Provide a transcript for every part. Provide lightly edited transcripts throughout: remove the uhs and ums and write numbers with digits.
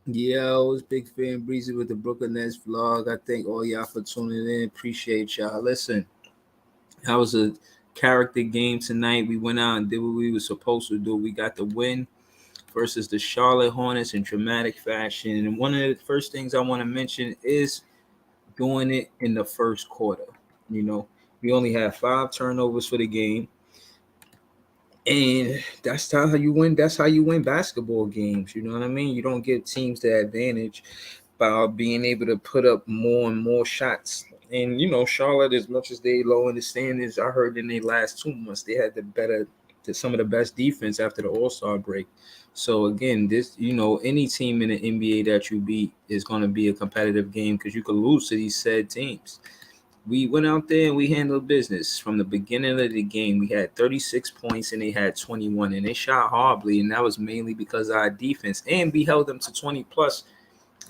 Yo, it's Big Fan Breezy with the Brooklyn Nets vlog. I thank all y'all for tuning in. Appreciate y'all. Listen, that was a character game tonight. We went out and did what we were supposed to do. We got the win versus the Charlotte Hornets in dramatic fashion. And one of the first things I want to mention is doing it in the first quarter. You know, we only had 5 turnovers for the game. And that's how you win. That's how you win basketball games. You know what I mean? You don't give teams the advantage by being able to put up more and more shots. And, you know, Charlotte, as much as they low in the standings, I heard in their last 2 months, they had some of the best defense after the All-Star break. So, again, any team in the NBA that you beat is going to be a competitive game because you could lose to these said teams. We went out there and we handled business. From the beginning of the game, we had 36 points and they had 21, and they shot horribly, and that was mainly because of our defense. And we held them to 20-plus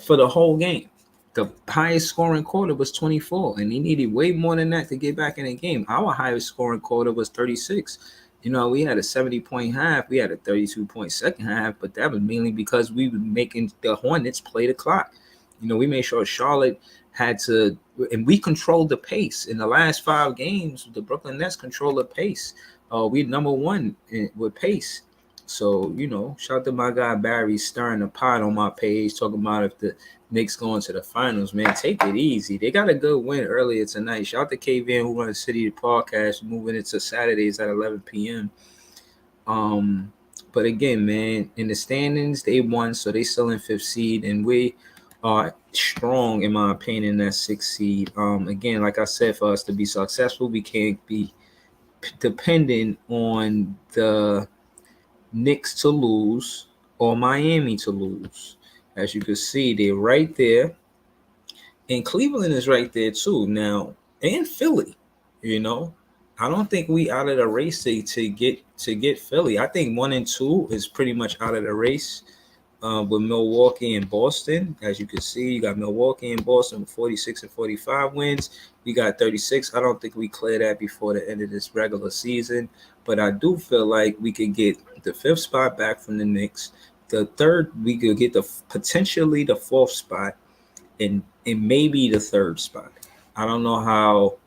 for the whole game. The highest scoring quarter was 24, and they needed way more than that to get back in the game. Our highest scoring quarter was 36. You know, we had a 70-point half. We had a 32-point second half, but that was mainly because we were making the Hornets play the clock. You know, we made sure Charlotte had to, and we controlled the pace. In the last 5 games, the Brooklyn Nets controlled the pace. We're number 1 with pace. So, you know, shout out to my guy Barry stirring the pot on my page, talking about if the Knicks going to the finals, man, take it easy. They got a good win earlier tonight. Shout out to KVN who runs City Podcast, moving into Saturdays at 11 p.m. But again, man, in the standings, they won, so they still in 5th seed, and we are strong, in my opinion, in that 6th seed. Again, like I said, for us to be successful, we can't be dependent on the Knicks to lose or Miami to lose. As you can see, they're right there. And Cleveland is right there too now. And Philly, you know. I don't think we out of the race to get Philly. I think 1 and 2 is pretty much out of the race. With Milwaukee and Boston. As you can see, you got Milwaukee and Boston with 46 and 45 wins. We got 36. I don't think we clear that before the end of this regular season, but I do feel like we could get the 5th spot back from the Knicks. The 3rd, we could get potentially the 4th spot and maybe the 3rd spot. I don't know how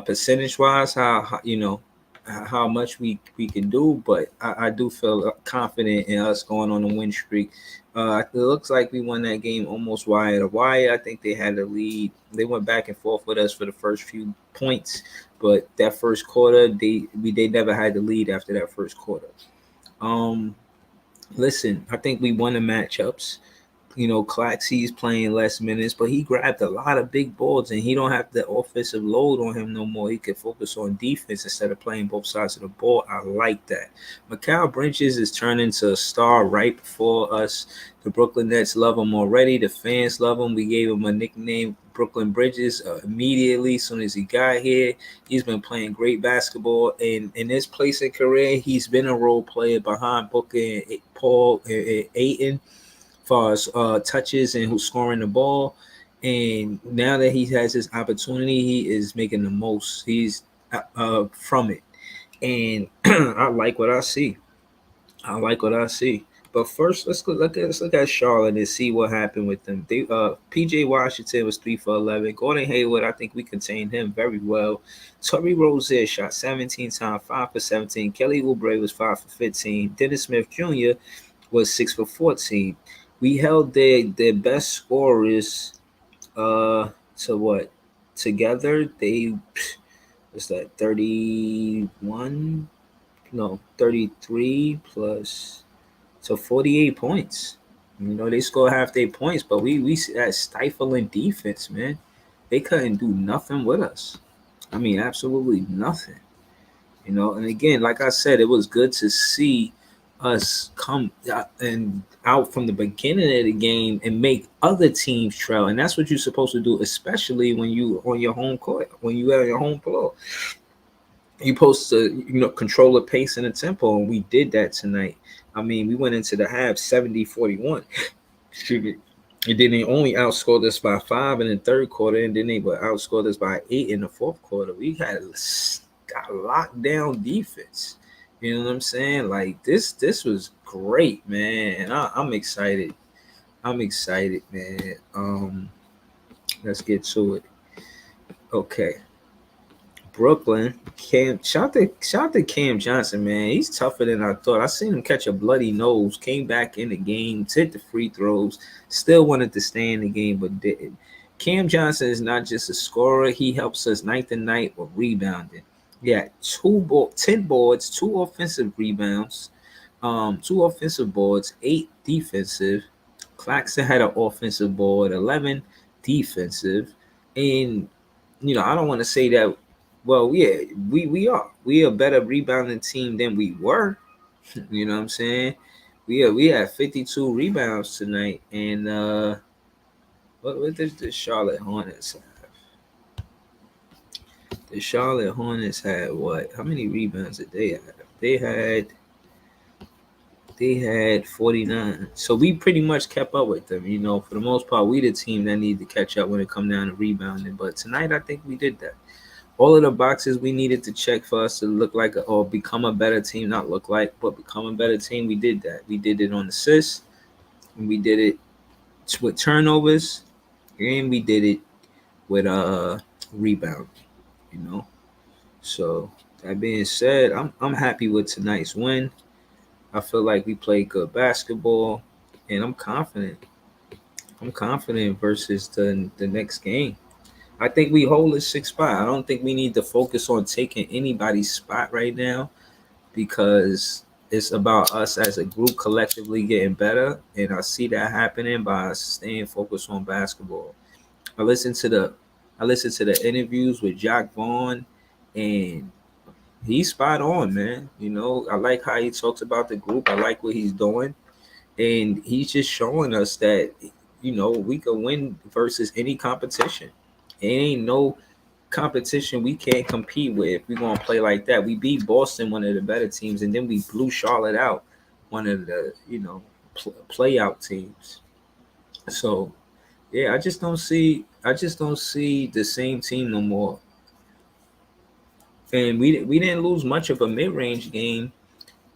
percentage-wise, how much we can do, but I do feel confident in us going on a win streak. It looks like we won that game almost wire to wire. I think they had the lead. They went back and forth with us for the first few points, but that first quarter, they never had the lead after that first quarter. Listen, I think we won the matchups. You know, Claxey's playing less minutes, but he grabbed a lot of big balls, and he don't have the offensive load on him no more. He can focus on defense instead of playing both sides of the ball. I like that. Mikal Bridges is turning to a star right before us. The Brooklyn Nets love him already. The fans love him. We gave him a nickname, Brooklyn Bridges, immediately as soon as he got here. He's been playing great basketball, and in his place in career, he's been a role player behind Booker and Paul and Ayton, far as touches and who's scoring the ball. And now that he has his opportunity, he is making the most. He's from it. And I like what I see. But first, let's look at Charlotte and see what happened with them. They PJ Washington was 3 for 11. Gordon Hayward, I think we contained him very well. Terry Rozier shot 17 times, 5 for 17. Kelly Oubre was 5 for 15. Dennis Smith Jr. was 6 for 14. We held their best scorers to what? Together, they what's that? 31? No, 33 plus, so 48 points. You know, they scored half their points, but we had stifling defense, man. They couldn't do nothing with us. I mean, absolutely nothing. You know, and again, like I said, it was good to see us come and out from the beginning of the game and make other teams trail, and that's what you're supposed to do, especially when you on your home court, when you are on your home floor. you're supposed to, control the pace and the tempo, and we did that tonight. I mean, we went into the half 70-41. Excuse me. And then they only outscored us by 5 in the third quarter, and then they would outscore us by 8 in the fourth quarter. We had got locked down defense. You know what I'm saying? Like this was great, man. And I'm excited. I'm excited, man. Let's get to it. Okay. Brooklyn, shout to Cam Johnson, man. He's tougher than I thought. I seen him catch a bloody nose, came back in the game, hit the free throws, still wanted to stay in the game, but didn't. Cam Johnson is not just a scorer; he helps us night to night with rebounding. Yeah, 10 boards, 2 offensive rebounds, 2 offensive boards, 8 defensive. Claxton had an offensive board, 11 defensive, and I don't want to say that. Well, yeah, we are a better rebounding team than we were. You know what I'm saying? We had 52 rebounds tonight, and what does the Charlotte Hornets have? The Charlotte Hornets had what? How many rebounds did they have? They had 49. So we pretty much kept up with them. For the most part, we the team that need to catch up when it come down to rebounding. But tonight, I think we did that. All of the boxes we needed to check for us to look like or become a better team, not look like, but become a better team, we did that. We did it on assists, and we did it with turnovers, and we did it with rebound. You know. So that being said, I'm happy with tonight's win. I feel like we played good basketball, and I'm confident. I'm confident versus the next game. I think we hold a 6 spot. I don't think we need to focus on taking anybody's spot right now because it's about us as a group collectively getting better, and I see that happening by staying focused on basketball. I listened to the I listened to the interviews with Jack Vaughn, and he's spot on, man. I like how he talks about the group. I like what he's doing, and he's just showing us that we can win versus any competition. It ain't no competition we can't compete with if we're gonna play like that. We beat Boston, one of the better teams, and then we blew Charlotte out, one of the play out teams. So yeah, I just don't see the same team no more. And we didn't lose much of a mid range game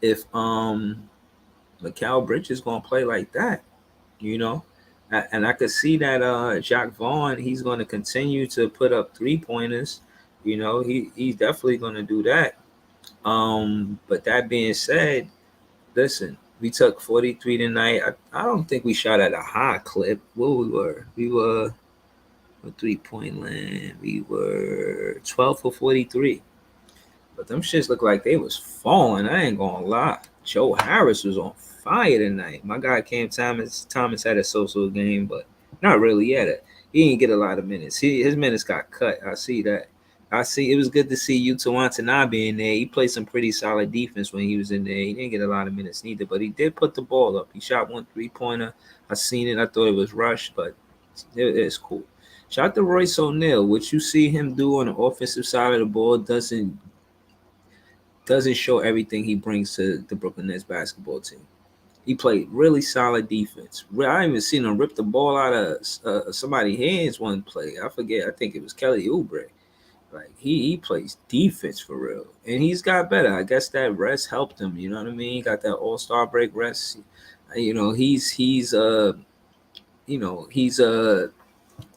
if Mikal Bridges gonna play like that, you know. And I could see that Jack Vaughn, he's going to continue to put up 3 pointers. He's definitely going to do that. But that being said, listen, we took 43 tonight. I don't think we shot at a high clip. What we were a 3 point land. We were 12 for 43. But them shits look like they was falling. I ain't gonna lie. Joe Harris was on fire tonight. My guy Cam Thomas had a so-so game, but not really. He didn't get a lot of minutes. His minutes got cut. I see that. I see. It was good to see Yuta Watanabe in there. He played some pretty solid defense when he was in there. He didn't get a lot of minutes neither, but he did put the ball up. He shot 1 3-pointer. I seen it. I thought it was rushed, but it's cool. Shout out to Royce O'Neal. What you see him do on the offensive side of the ball doesn't show everything he brings to the Brooklyn Nets basketball team. He played really solid defense. I even seen him rip the ball out of somebody's hands one play. I forget. I think it was Kelly Oubre. Like he plays defense for real, and he's got better. I guess that rest helped him. You know what I mean? He got that All-Star break rest. He's a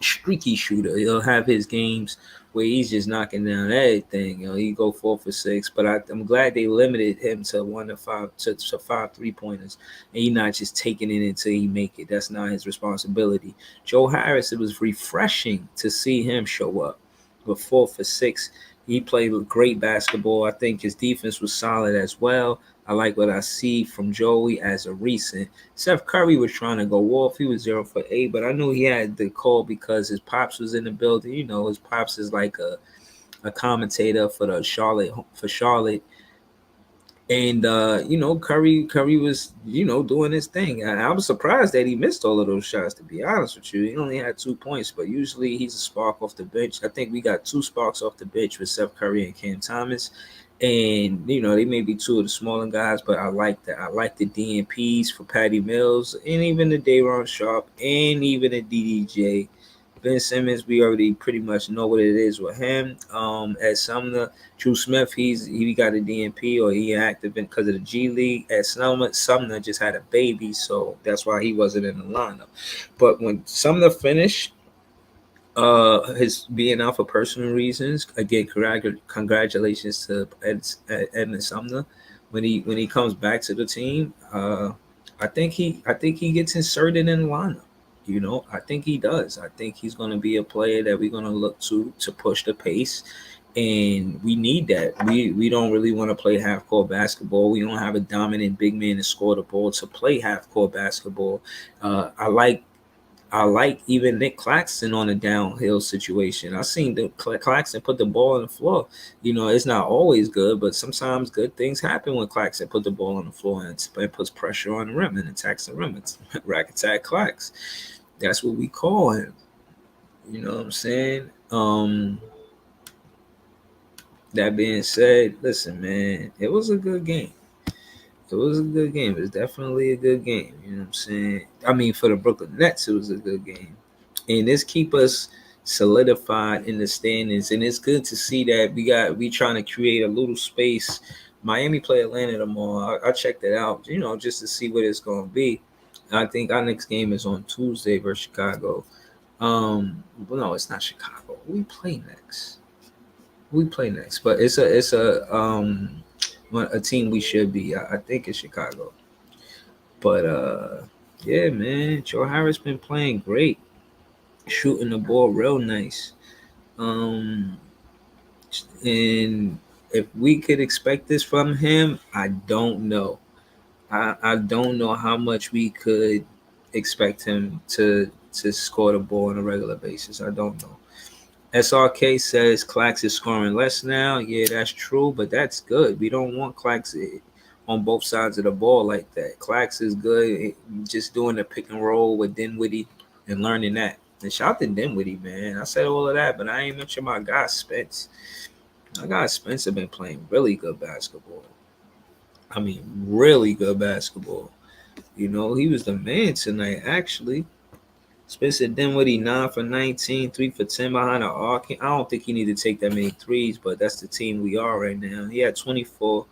streaky shooter. He'll have his games where he's just knocking down everything. He go 4 for 6. But I'm glad they limited him to 1 to 5 to 5 3-pointers, and he not just taking it until he make it. That's not his responsibility. Joe Harris, it was refreshing to see him show up with 4 for 6. He played great basketball. I think his defense was solid as well. I like what I see from Joey as a recent. Seth Curry was trying to go off. He was 0 for 8, but I knew he had the call because his pops was in the building. His pops is like a commentator for Charlotte And Curry was doing his thing. I was surprised that he missed all of those shots. To be honest with you, he only had 2 points, but usually he's a spark off the bench. I think we got two sparks off the bench with Seth Curry and Cam Thomas, and they may be two of the smaller guys, but I like that. I like the DNPs for Patty Mills and even the Dayron Sharp and even the DDJ. Ben Simmons, we already pretty much know what it is with him. At Sumner, Drew Smith, he got a DNP or he active because of the G League. At Sumner just had a baby, so that's why he wasn't in the lineup. But when Sumner finished, his being out for personal reasons. Again, congratulations to Edmund Sumner when he comes back to the team. I think he gets inserted in the lineup. I think he does. I think he's going to be a player that we're going to look to push the pace, and we need that. We don't really want to play half court basketball. We don't have a dominant big man to score the ball to play half court basketball. I like even Nick Claxton on a downhill situation. I seen the Claxton put the ball on the floor. It's not always good, but sometimes good things happen when Claxton put the ball on the floor and it puts pressure on the rim and attacks the rim. It's rack attack Clax. That's what we call him. You know what I'm saying? That being said, listen, man, it was a good game. It was a good game. It's definitely a good game. You know what I'm saying? I mean, for the Brooklyn Nets, it was a good game. And this keep us solidified in the standings. And it's good to see that we trying to create a little space. Miami play Atlanta tomorrow. I checked it out, just to see what it's gonna be. I think our next game is on Tuesday versus Chicago. Well, no, it's not Chicago. We play next. But it's a team we should be. I think it's Chicago. But yeah, man, Joe Harris been playing great, shooting the ball real nice. Um, and if we could expect this from him, I don't know. I don't know how much we could expect him to score the ball on a regular basis. I don't know. SRK says Clax is scoring less now. Yeah, that's true, but that's good. We don't want Clax on both sides of the ball like that. Clax is good just doing the pick and roll with Dinwiddie and learning that. And shout out to Dinwiddie, man. I said all of that, but I ain't mention my guy Spence. My guy Spencer been playing really good basketball. I mean, really good basketball. He was the man tonight, actually. Spencer Dinwiddie 9 for 19, 3 for 10 behind the arc. I don't think he need to take that many threes, but that's the team we are right now. He had 24,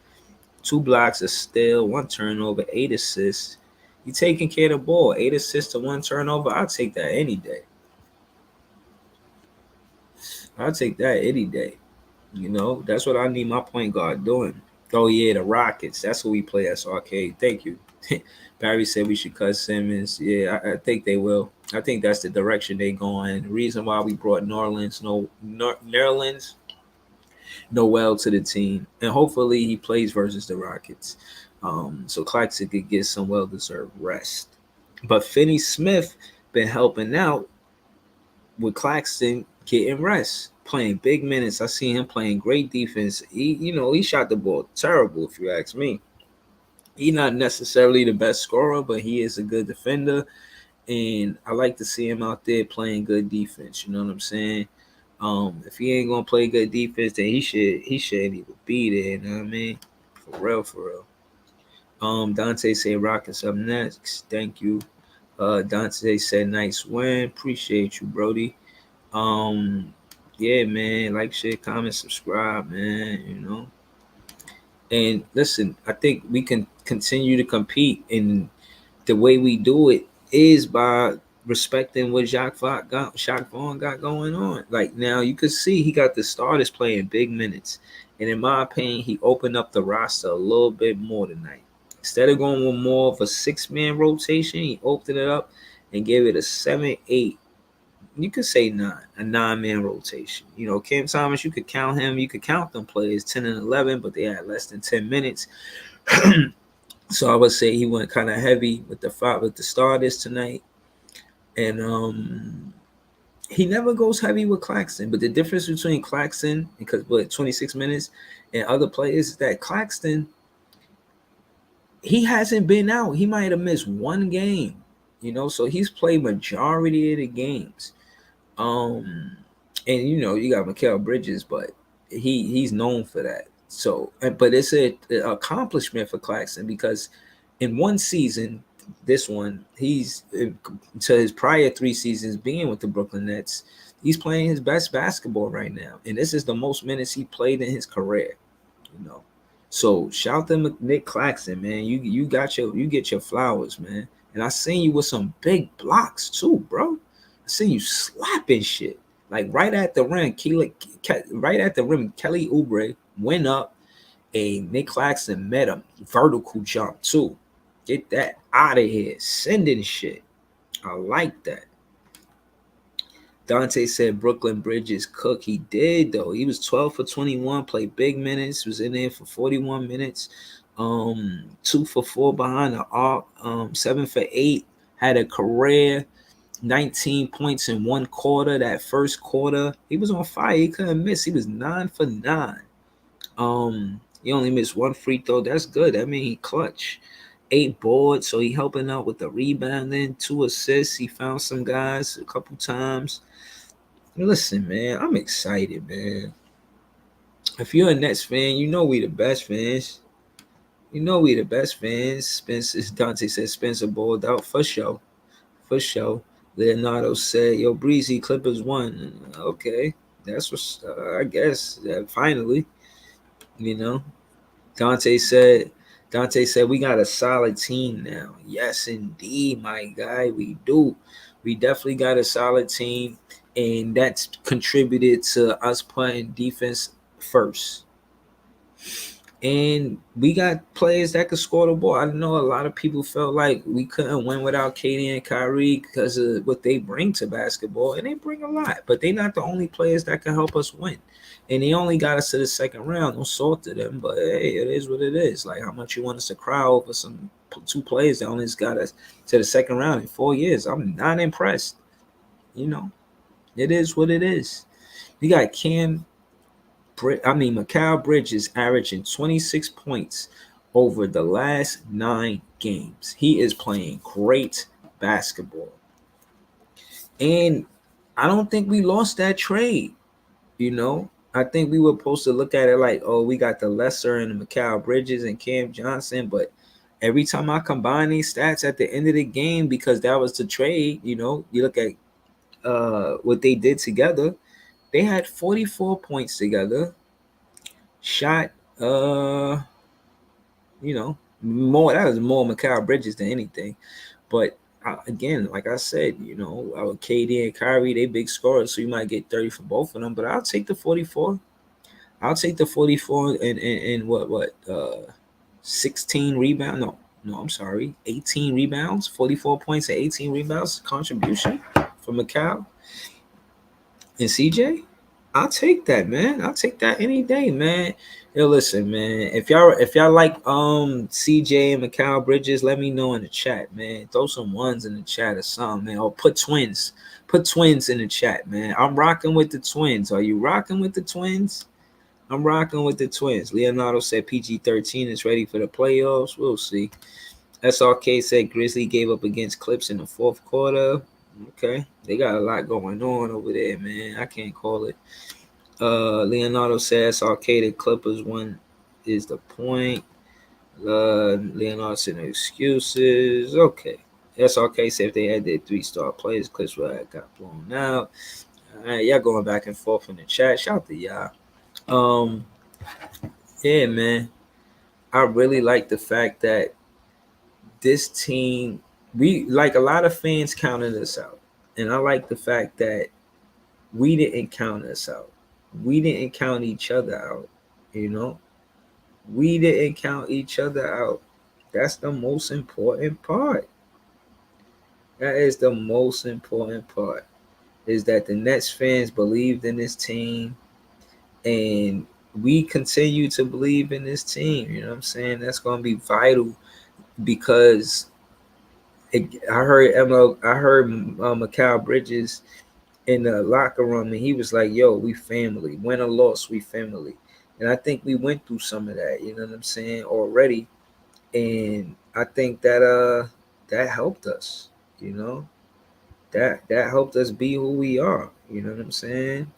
2 blocks, a steal, 1 turnover, 8 assists. He taking care of the ball, 8 assists to 1 turnover. I'll take that any day. I'll take that any day. That's what I need my point guard doing. Oh yeah, the Rockets. That's what we play as arcade. Thank you. Barry said we should cut Simmons. Yeah, I think they will. I think that's the direction they going. The reason why we brought Nerlens Noel to the team, and hopefully he plays versus the Rockets, so Claxton could get some well-deserved rest. But Finney Smith been helping out with Claxton getting rest, playing big minutes. I see him playing great defense. He shot the ball terrible, if you ask me. He's not necessarily the best scorer, but he is a good defender, and I like to see him out there playing good defense. You know what I'm saying? If he ain't gonna play good defense, then he shouldn't even be there. You know what I mean? For real, for real. Dante said Rockets up next. Thank you. Dante said nice win. Appreciate you, Brody. Yeah, man. Like, share, comment, subscribe, man. And listen, I think we can continue to compete, and the way we do it is by respecting what Jacques Vaughn got going on. Like, now you could see he got the starters playing big minutes. And in my opinion, he opened up the roster a little bit more tonight. Instead of going with more of a 6-man rotation, he opened it up and gave it a 7-8. You could say 9-man rotation. Cam Thomas, you could count him. You could count them players 10 and 11, but they had less than 10 minutes. So I would say he went kind of heavy with the starters tonight, and he never goes heavy with Claxton. But the difference between Claxton, because 26 minutes, and other players is that Claxton, he hasn't been out. He might have missed one game, so he's played majority of the games. Um, and you got Mikal Bridges, but he's known for that. So, but it's a accomplishment for Claxton because in one season, this one he's to his prior 3 seasons being with the Brooklyn Nets, he's playing his best basketball right now, and this is the most minutes he played in his career. You know, so shout to Nick Claxton, man. You get your flowers, man. And I seen you with some big blocks too, bro. I seen you slapping shit like right at the rim. Right at the rim, Kelly Oubre went up, and Nick Claxton met him. Vertical jump too. Get that out of here. Sending shit. I like that. Dante said Brooklyn Bridges cook. He did though. He was 12 for 21, played big minutes, was in there for 41 minutes. 2 for 4 behind the arc, 7 for 8, had a career 19 points in one quarter. That first quarter, he was on fire. He couldn't miss. He was 9 for 9. He only missed one free throw. That's good. I mean, he clutch. 8 boards, so he helping out with the rebounding. 2 assists. He found some guys a couple times. Listen, man, I'm excited, man. If you're a Nets fan, you know we the best fans. You know we the best fans. Spencer Dante said Spencer balled out for sure. For sure. Leonardo said, "Yo, Breezy Clippers won." Okay, that's what I guess. Finally, you know. Dante said. Dante said we got a solid team now. Yes, indeed, my guy. We do. We definitely got a solid team, and that's contributed to us putting defense first. And we got players that could score the ball. I know a lot of people felt like we couldn't win without KD and Kyrie because of what they bring to basketball, and they bring a lot. But they're not the only players that can help us win. And they only got us to the second round. No salt to them, but hey, it is what it is. Like how much you want us to cry over some 2 players that only got us to the second round in 4 years? I'm not impressed. It is what it is. You got Mikal Bridges averaging 26 points over the last 9 games. He is playing great basketball. And I don't think we lost that trade. I think we were supposed to look at it like, oh, we got the lesser in Mikal Bridges and Cam Johnson. But every time I combine these stats at the end of the game, because that was the trade, you look at what they did together. They had 44 points together. Shot more. That was more Mikal Bridges than anything. But again, like I said, our KD and Kyrie, they big scorers, so you might get 30 for both of them. But I'll take the 44. I'll take the 44 and what 16 rebound. No, I'm sorry, 18 rebounds, 44 points and 18 rebounds contribution for Mikal and CJ. I'll take that, man. I'll take that any day, man. Yo, listen, man. If y'all like CJ and Mikal Bridges, let me know in the chat, man. Throw some ones in the chat or something, man. Or put twins. Put twins in the chat, man. I'm rocking with the twins. Are you rocking with the twins? I'm rocking with the twins. Leonardo said PG-13 is ready for the playoffs. We'll see. SRK said Grizzly gave up against Clips in the 4th quarter. Okay, they got a lot going on over there, man. I can't call it. Leonardo says the Clippers one is the point. Leonardo said no excuses. Okay. SRK said if they had their 3-star players, Clips would have got blown out. All right, y'all going back and forth in the chat. Shout out to y'all. Yeah, man. I really like the fact that this team, we like a lot of fans counted us out. And I like the fact that we didn't count us out. We didn't count each other out. We didn't count each other out. That's the most important part. That is the most important part. Is that the Nets fans believed in this team, and we continue to believe in this team. You know what I'm saying? That's going to be vital because I heard Mikal Bridges in the locker room, and he was like, "Yo, we family. Win or loss, we family." And I think we went through some of that. You know what I'm saying? Already, and I think that helped us. You know, that helped us be who we are. You know what I'm saying?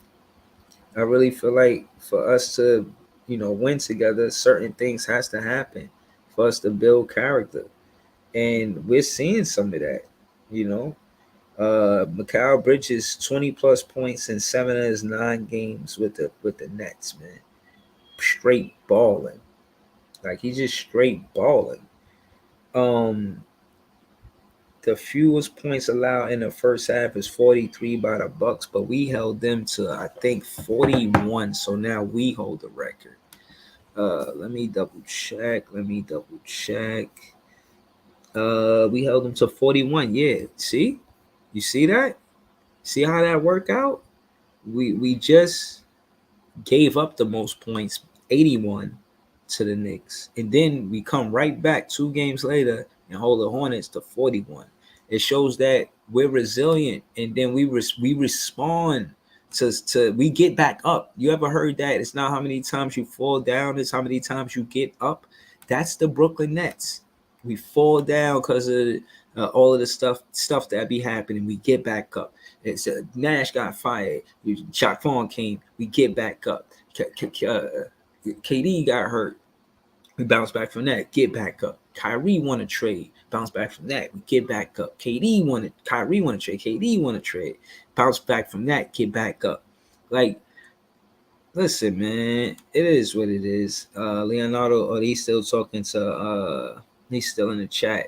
I really feel like for us to, win together, certain things has to happen for us to build character, and we're seeing some of that. You know, Mikal Bridges 20 plus points in 7 of his 9 games with the Nets, man. Straight balling. Like he's just straight balling. Um the fewest points allowed in the first half is 43 by the Bucks, but we held them to I think 41. So now we hold the record. Let me double check. We held them to 41. Yeah. See? You see that? See how that worked out? We just gave up the most points, 81 to the Knicks. And then we come right back 2 games later and hold the Hornets to 41. It shows that we're resilient, and then we respond to we get back up. You ever heard that? It's not how many times you fall down, it's how many times you get up. That's the Brooklyn Nets. We fall down because of all of the stuff that be happening. We get back up. It's Nash got fired. Shot Fawn came. We get back up. KD got hurt. We bounce back from that. Get back up. Kyrie want to trade. Bounce back from that. We get back up. Kyrie want to trade. KD want to trade. Bounce back from that. Get back up. Like, listen, man, it is what it is. Leonardo, he's still talking to he's still in the chat.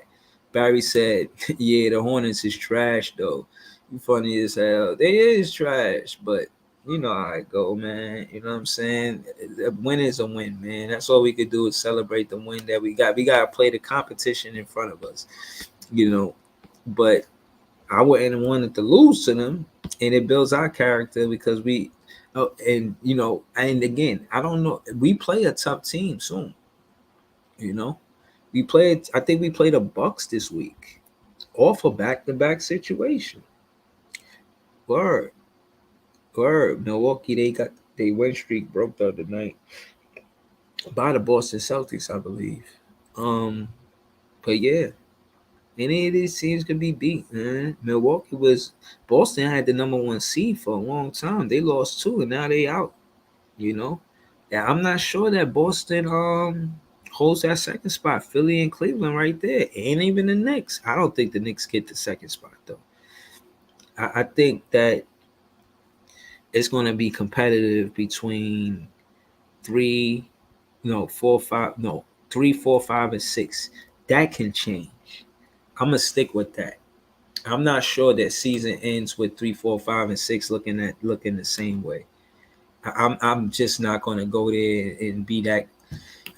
Barry said, yeah, the Hornets is trash though. You funny as hell. They is trash, but you know how it go, man. You know what I'm saying? A win is a win, man. That's all we could do is celebrate the win that we got. We gotta play the competition in front of us, you know. But I wouldn't want it to lose to them, and it builds our character because we. Oh, and and again, I don't know. We play a tough team soon. You know, we played. I think we played the Bucks this week, off a back-to-back situation. Word, word. Milwaukee, they got they win streak broke the other night by the Boston Celtics, I believe. Um, but yeah, any of these teams can be beat, man. Milwaukee was Boston had the number 1 seed for a long time. They lost 2, and now they out. You know, yeah, I'm not sure that Boston holds that second spot. Philly and Cleveland right there, and even the Knicks. I don't think the Knicks get the second spot though. I think that it's going to be competitive between three, no, 4, 5, no, 3, 4, 5, and 6. That can change. I'm gonna stick with that. I'm not sure that season ends with 3, 4, 5, and 6 looking the same way. I'm just not gonna go there and be that.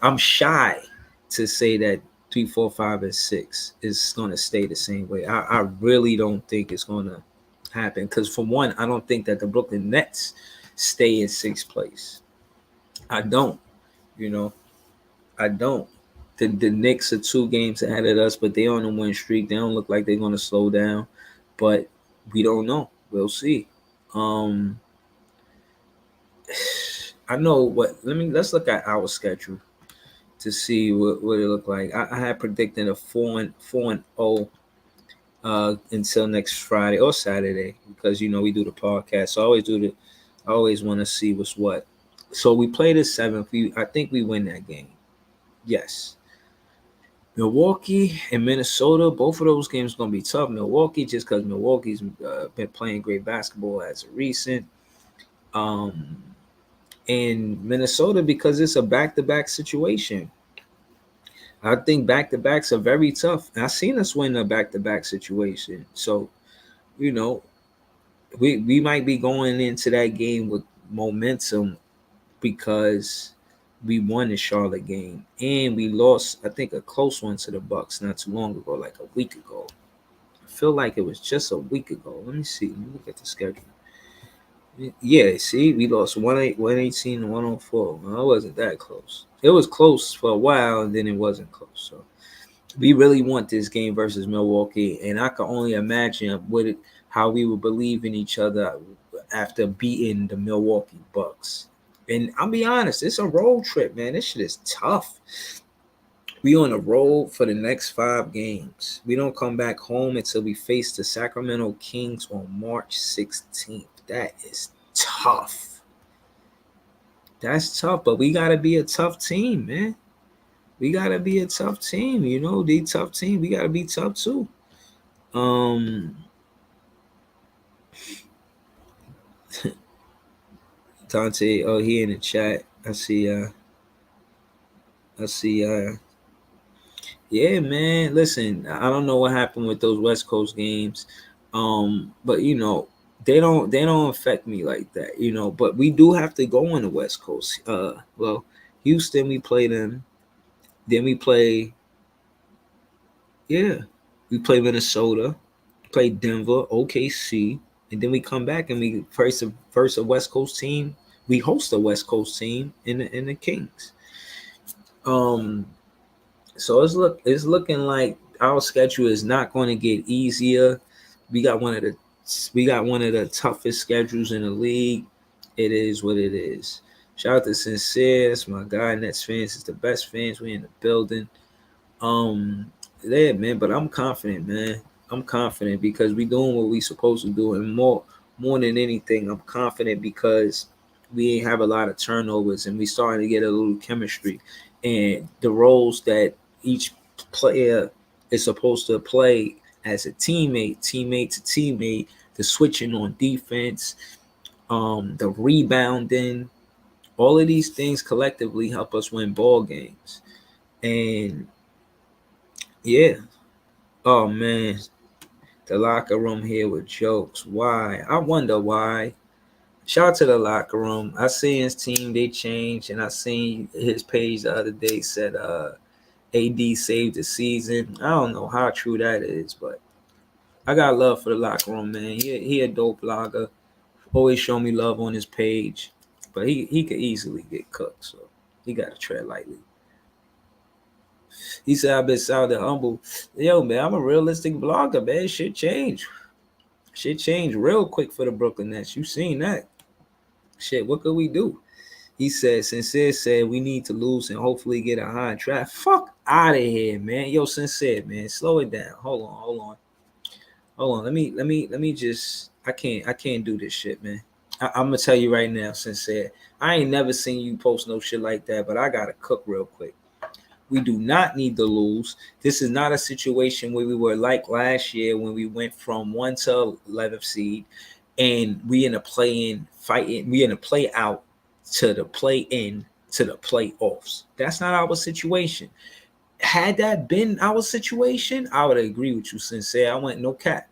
I'm shy to say that 3, 4, 5, and 6 is gonna stay the same way. I really don't think it's gonna happen because for one, I don't think that the Brooklyn Nets stay in 6th place. I don't. You know, I don't. The Knicks are 2 games ahead of us, but they on a win streak. They don't look like they're gonna slow down, but we don't know. We'll see. Um, I know what. Let's look at our schedule to see what it looked like. I had predicted a 4-0 until next Friday or Saturday because we do the podcast. So I always want to see what's what. So we play the 7th. I think we win that game. Yes. Milwaukee and Minnesota, both of those games are going to be tough. Milwaukee, just because Milwaukee's been playing great basketball as of recent. And Minnesota, because it's a back-to-back situation. I think back-to-backs are very tough. I've seen us win a back-to-back situation. So, you know, we might be going into that game with momentum because we won the Charlotte game and we lost, I think, a close one to the Bucks not too long ago, like a week ago. I feel like it was just a week ago. Let me see. Let me look at the schedule. Yeah, see, we lost 118 and 104. Well, it wasn't that close. It was close for a while, and then it wasn't close. So we really want this game versus Milwaukee, and I can only imagine how we would believe in each other after beating the Milwaukee Bucks. And I'll be honest, it's a road trip, man. This shit is tough. We on the road for the next 5 games. We don't come back home until we face the Sacramento Kings on March 16th. That is tough. That's tough, but we gotta be a tough team, man. We gotta be a tough team. You know, the tough team. We gotta be tough too. Um, Dante. Oh, he in the chat. I see. I see. Yeah, man. Listen, I don't know what happened with those West Coast games, but you know they don't affect me like that, you know. But we do have to go on the West Coast. Well, Houston, we play them. Then we play, yeah, we play Minnesota, play Denver, OKC, and then we come back and we first a West Coast team. We host a West Coast team in the Kings. Um, So it's looking like our schedule is not going to get easier. We got one of the we got one of the toughest schedules in the league. It is what it is. Shout out to Sincere, that's my guy. Nets fans is the best fans. We in the building. Yeah, man. But I'm confident, man. I'm confident because we doing what we supposed to do, and more than anything, I'm confident because we ain't have a lot of turnovers, and we starting to get a little chemistry, and the roles that each player is supposed to play as a teammate to teammate, the switching on defense, the rebounding, all of these things collectively help us win ball games, and yeah. Oh man, the locker room here with jokes. Why? I wonder why. Shout out to the locker room. I seen his team, they changed, and I seen his page the other day said AD saved the season. I don't know how true that is, but I got love for the locker room, man. He a dope blogger. Always show me love on his page. But he could easily get cooked, so he gotta tread lightly. He said I've been sounding humble. Yo, man, I'm a realistic blogger, man. Shit change. Shit changed real quick for the Brooklyn Nets. You seen that. Shit, what could we do? He said, Sincere said we need to lose and hopefully get a high draft. Fuck out of here, man. Yo, Sincere, man. Slow it down. Hold on. Let me just I can't do this shit, man. I'm gonna tell you right now, Sincere. I ain't never seen you post no shit like that, but I gotta cook real quick. We do not need to lose. This is not a situation where we were like last year when we went from 1 to 11th seed and we in a play-in fighting. We in a play out to the play-in to the playoffs. That's not our situation. Had that been our situation, I would agree with you, Sincere. I went no cap.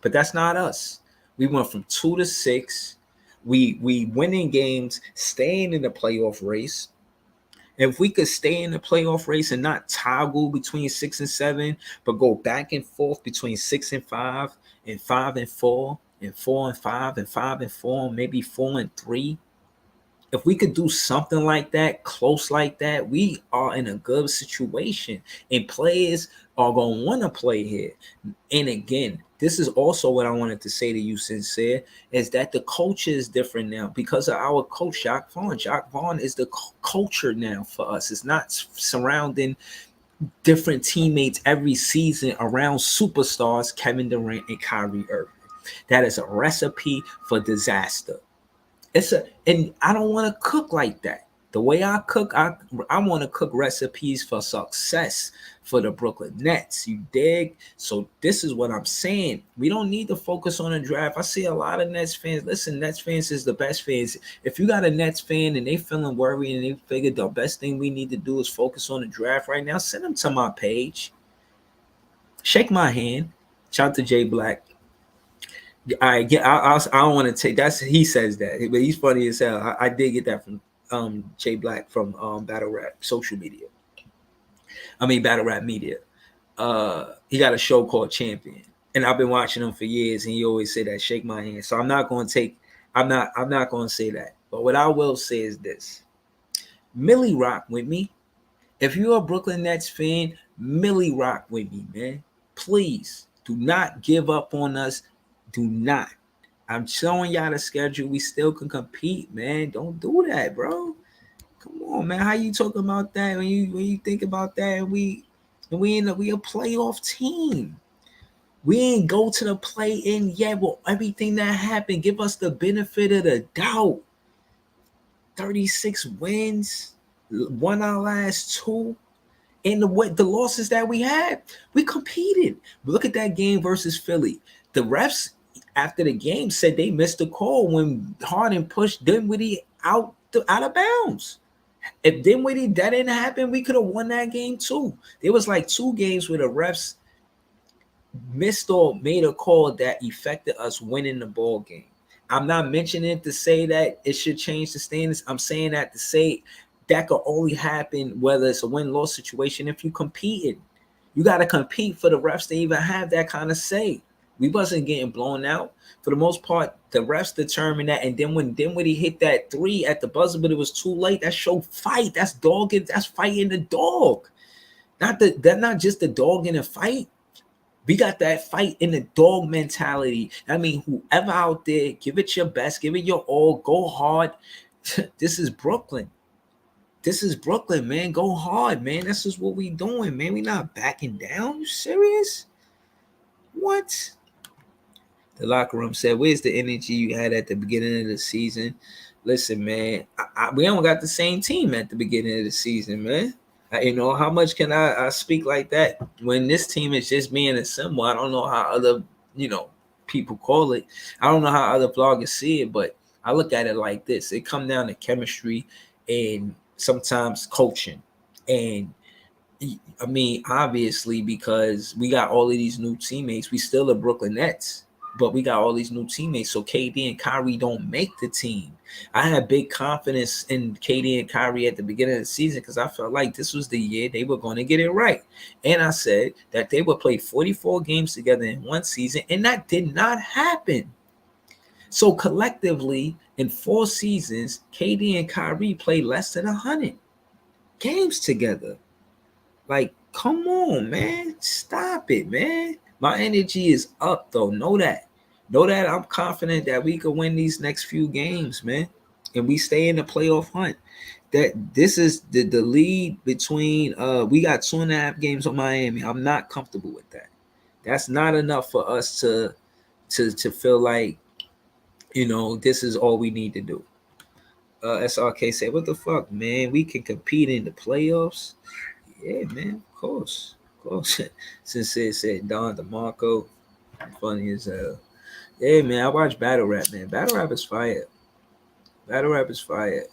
But that's not us. We went from 2 to 6. We winning games, staying in the playoff race. If we could stay in the playoff race and not toggle between 6 and 7, but go back and forth between 6 and 5, and 5 and 4, and 4 and 5, and 5 and 4, maybe 4 and 3. If we could do something like that, close like that, we are in a good situation. And players are gonna want to play here. And again, this is also what I wanted to say to you, Sincere, is that the culture is different now because of our coach, Jacques Vaughn. Jacques Vaughn is the culture now for us. It's not surrounding different teammates every season around superstars, Kevin Durant and Kyrie Irving. That is a recipe for disaster. And I don't want to cook like that. The way I cook, I want to cook recipes for success for the Brooklyn Nets. You dig? So this is what I'm saying. We don't need to focus on a draft. I see a lot of Nets fans. Listen, Nets fans is the best fans. If you got a Nets fan and they feeling worried and they figured the best thing we need to do is focus on the draft right now, send them to my page. Shake my hand. Shout out to Jay Black. I get. I don't want to take. That's he says that, but he's funny as hell. I did get that from Jay Black from Battle Rap social media. I mean Battle Rap Media. He got a show called Champion, and I've been watching him for years. And he always say that, shake my hand. So I'm not going to take. I'm not going to say that. But what I will say is this: Millie rock with me. If you're a Brooklyn Nets fan, Millie rock with me, man. Please do not give up on us. Do not. I'm showing y'all the schedule. We still can compete, man. Don't do that, bro. Come on, man. How you talking about that when you think about that? We a playoff team. We ain't go to the play in yet. Well, everything that happened, give us the benefit of the doubt. 36 wins, won our last two. And the losses that we had, we competed. Look at that game versus Philly. The refs after the game said they missed the call when Harden pushed Dinwiddie out of bounds. If Dinwiddie that didn't happen, we could have won that game too. There was like two games where the refs missed or made a call that affected us winning the ball game. I'm not mentioning it to say that it should change the standings. I'm saying that to say that could only happen whether it's a win-loss situation if you competed. You got to compete for the refs to even have that kind of say. We wasn't getting blown out. For the most part, the refs determined that. And then when Dinwiddie hit that three at the buzzer, but it was too late, that showed fight. That's dogging. That's fighting the dog. Not just the dog in a fight. We got that fight in the dog mentality. I mean, whoever out there, give it your best, give it your all, go hard. This is Brooklyn. This is Brooklyn, man. Go hard, man. This is what we doing, man. We not backing down. You serious? What? The locker room said, "Where's the energy you had at the beginning of the season?" Listen, man, we don't got the same team at the beginning of the season, man. How much can I speak like that when this team is just being assembled? I don't know how other, people call it. I don't know how other vloggers see it, but I look at it like this. It come down to chemistry and sometimes coaching. And I mean, obviously, because we got all of these new teammates, we still the Brooklyn Nets, but we got all these new teammates. So KD and Kyrie don't make the team. I had big confidence in KD and Kyrie at the beginning of the season because I felt like this was the year they were going to get it right. And I said that they would play 44 games together in one season, and that did not happen. So collectively, in 4 seasons, KD and Kyrie played less than 100 games together. Like, come on, man. Stop it, man. My energy is up, though. Know that. Know that I'm confident that we could win these next few games, man. And we stay in the playoff hunt. That this is the lead between we got 2.5 games on Miami. I'm not comfortable with that. That's not enough for us to feel like, this is all we need to do. SRK said, what the fuck, man? We can compete in the playoffs. Yeah, man, of course. Of course. Since it said Don DeMarco, funny as hell. Yeah, man, I watch Battle Rap, man. Battle Rap is fire. Battle Rap is fire.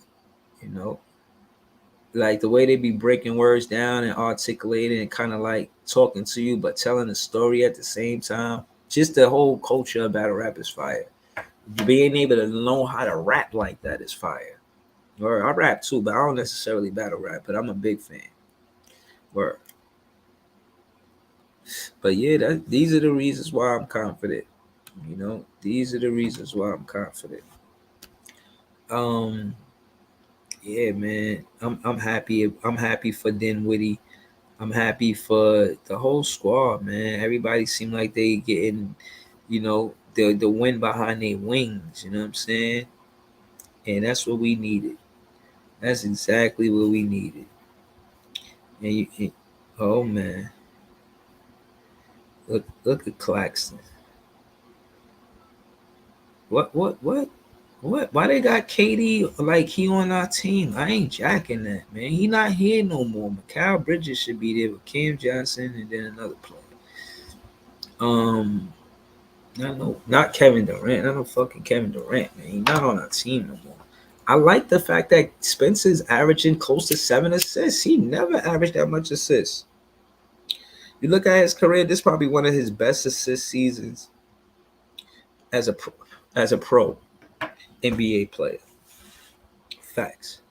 You know, like the way they be breaking words down and articulating and kind of like talking to you, but telling a story at the same time. Just the whole culture of Battle Rap is fire. Being able to know how to rap like that is fire. Or I rap too, but I don't necessarily battle rap, but I'm a big fan. Word. But yeah, these are the reasons why I'm confident. These are the reasons why I'm confident. Yeah, man, I'm happy. I'm happy for Dinwiddie. I'm happy for the whole squad, man. Everybody seemed like they getting, the wind behind their wings. You know what I'm saying? And that's what we needed. That's exactly what we needed. Oh man, look at Claxton. What? Why they got KD like he on our team? I ain't jacking that, man. He not here no more. Mikal Bridges should be there with Cam Johnson and then another player. Not Kevin Durant. Not no fucking Kevin Durant, man. He's not on our team no more. I like the fact that Spencer's averaging close to 7 assists. He never averaged that much assists. You look at his career, this is probably one of his best assist seasons as a pro NBA player. Facts.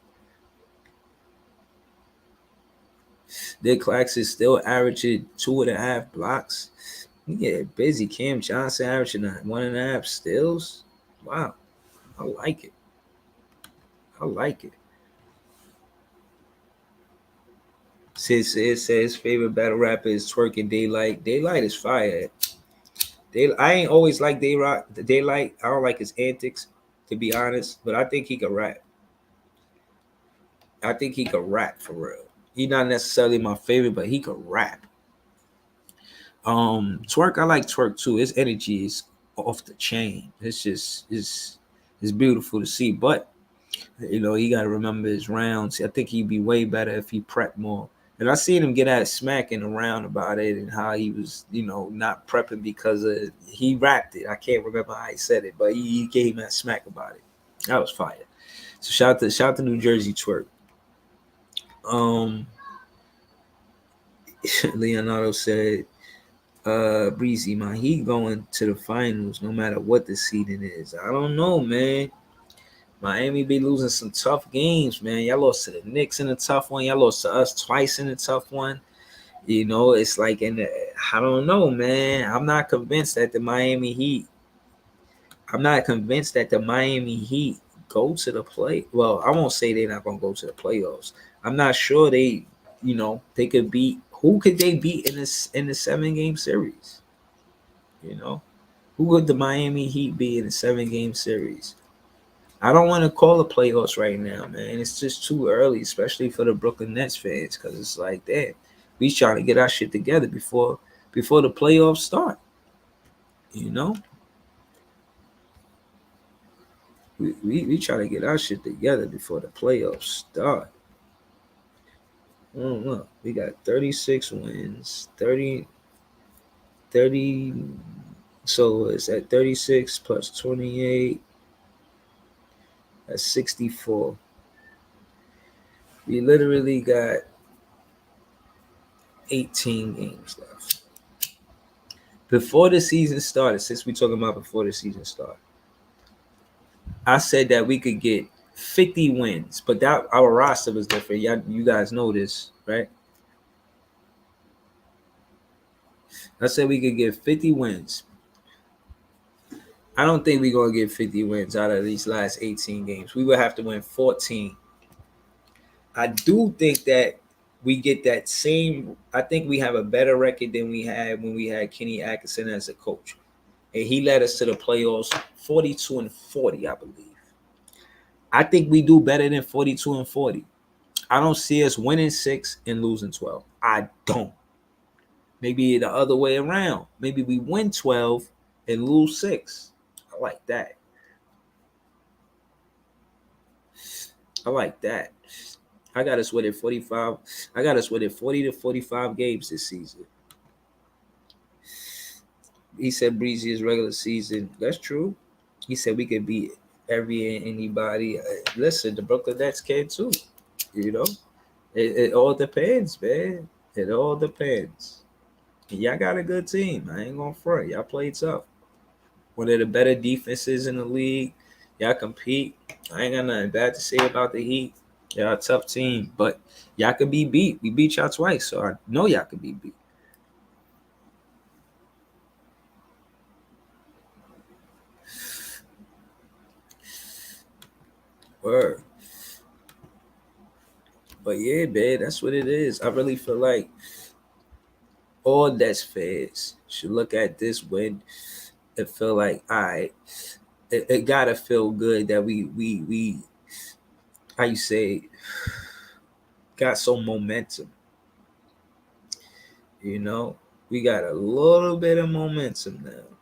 Dick Clax is still averaging 2.5 blocks. He get busy. Cam Johnson averaging 1.5 steals. Wow. I like it. I like it. Sid says his favorite battle rapper is Twerking Daylight. Daylight is fire. I ain't always like Daylight. I don't like his antics, to be honest, but I think he can rap. I think he could rap for real. He's not necessarily my favorite, but he could rap. Twerk, I like Twerk too. His energy is off the chain. It's just it's beautiful to see. But you got to remember his rounds. I think he'd be way better if he prepped more. And I seen him get at smacking around about it and how he was, not prepping because he rapped it. I can't remember how he said it, but he gave him that smack about it. That was fire. So shout out to New Jersey Twerk. Um, Leonardo said, Breezy, man, he going to the finals no matter what the seeding is. I don't know, man. Miami be losing some tough games, man. Y'all lost to the Knicks in a tough one. Y'all lost to us twice in a tough one. It's like I don't know, man. I'm not convinced that the Miami Heat go to the play. Well, I won't say they're not gonna go to the playoffs. I'm not sure they could beat. Who could they beat in the 7 game series? You know, who would the Miami Heat be in a 7 game series? I don't want to call the playoffs right now, man. It's just too early, especially for the Brooklyn Nets fans, because it's like, damn, we trying to get our shit together before the playoffs start. You know, we try to get our shit together before the playoffs start. I don't know. We got 36 wins, 30. So it's at 36 plus 28. That's 64. We literally got 18 games left. Before the season started, since we're talking about before the season started, I said that we could get 50 wins, but that our roster was different. You guys know this, right? I said we could get 50 wins. I don't think we're gonna get 50 wins out of these last 18 games. We would have to win 14. I do think that we get that same. I think we have a better record than we had when we had Kenny Atkinson as a coach, and he led us to the playoffs 42-40, I believe. I think we do better than 42-40. I don't see us winning 6 and losing 12. I don't. Maybe the other way around. Maybe we win 12 and lose 6. I like that. I like that. I got us winning 45. I got us winning 40 to 45 games this season. He said Breezy is regular season. That's true. He said we could beat every and anybody. Listen, the Brooklyn Nets can too. You know, it all depends, man. It all depends. Y'all got a good team. I ain't gonna front. Y'all play tough. One of the better defenses in the league. Y'all compete. I ain't got nothing bad to say about the Heat. Y'all a tough team, but y'all could be beat. We beat y'all twice, so I know y'all could be beat. Word. But yeah, man, that's what it is. I really feel like all Nets fans should look at this win and feel like, all right, it gotta feel good that we how you say got some momentum. We got a little bit of momentum now.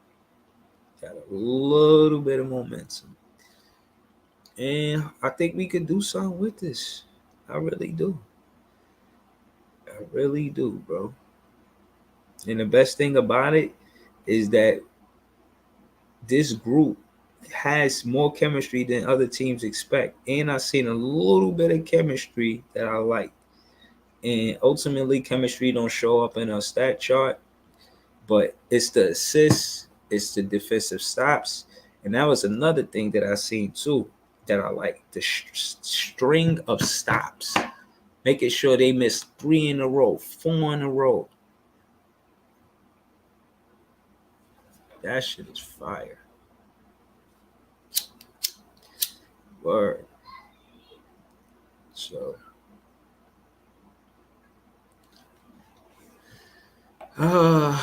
Got a little bit of momentum. And I think we could do something with this. I really do. I really do, bro. And the best thing about it is that this group has more chemistry than other teams expect. And I've seen a little bit of chemistry that I like. And ultimately, chemistry don't show up in a stat chart, but it's the assists, it's the defensive stops. And that was another thing that I seen too that I like, the string of stops, making sure they miss 3 in a row, 4 in a row. That shit is fire. Word. So, none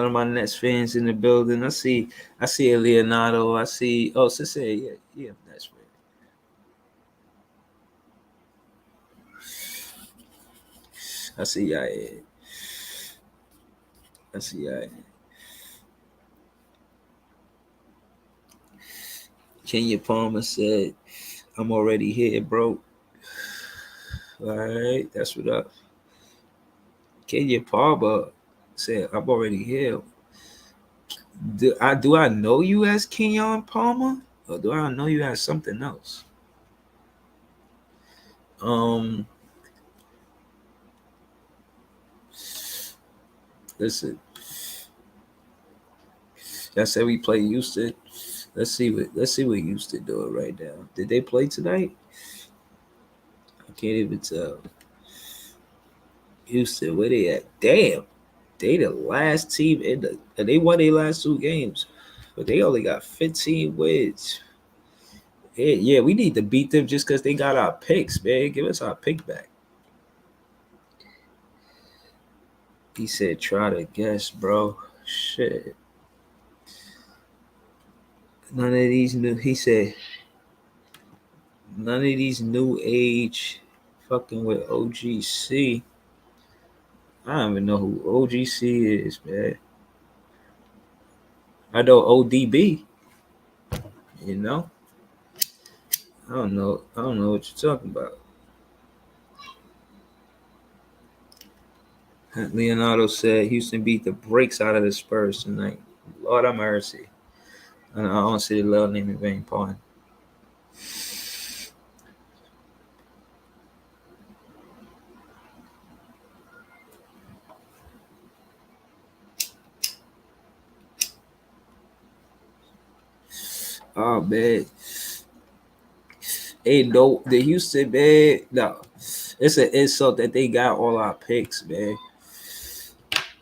of my Nets fans in the building. I see a Leonardo. I see, Sensei, yeah, Nets fan. I see y'all. I see y'all. Kenya Palmer said, "I'm already here, bro." All right, that's what up. Kenya Palmer said, "I'm already here." Do I know you as Kenyon Palmer, or do I know you as something else? Um, listen, I said we play Houston. Let's see what Houston doing right now. Did they play tonight? I can't even tell. Houston, where they at? Damn, they the last team in the, and they won their last two games, but they only got 15 wins. Yeah, we need to beat them just because they got our picks, man. Give us our pick back. He said, try to guess, bro. Shit. None of these new, he said, none of these new age fucking with OGC. I don't even know who OGC is, man. I know ODB, you know? I don't know. I don't know what you're talking about. Leonardo said Houston beat the brakes out of the Spurs tonight. Lord have mercy. I don't see the love name in vain, pardon. Oh man. Hey, no, the Houston man, no. It's an insult that they got all our picks, man.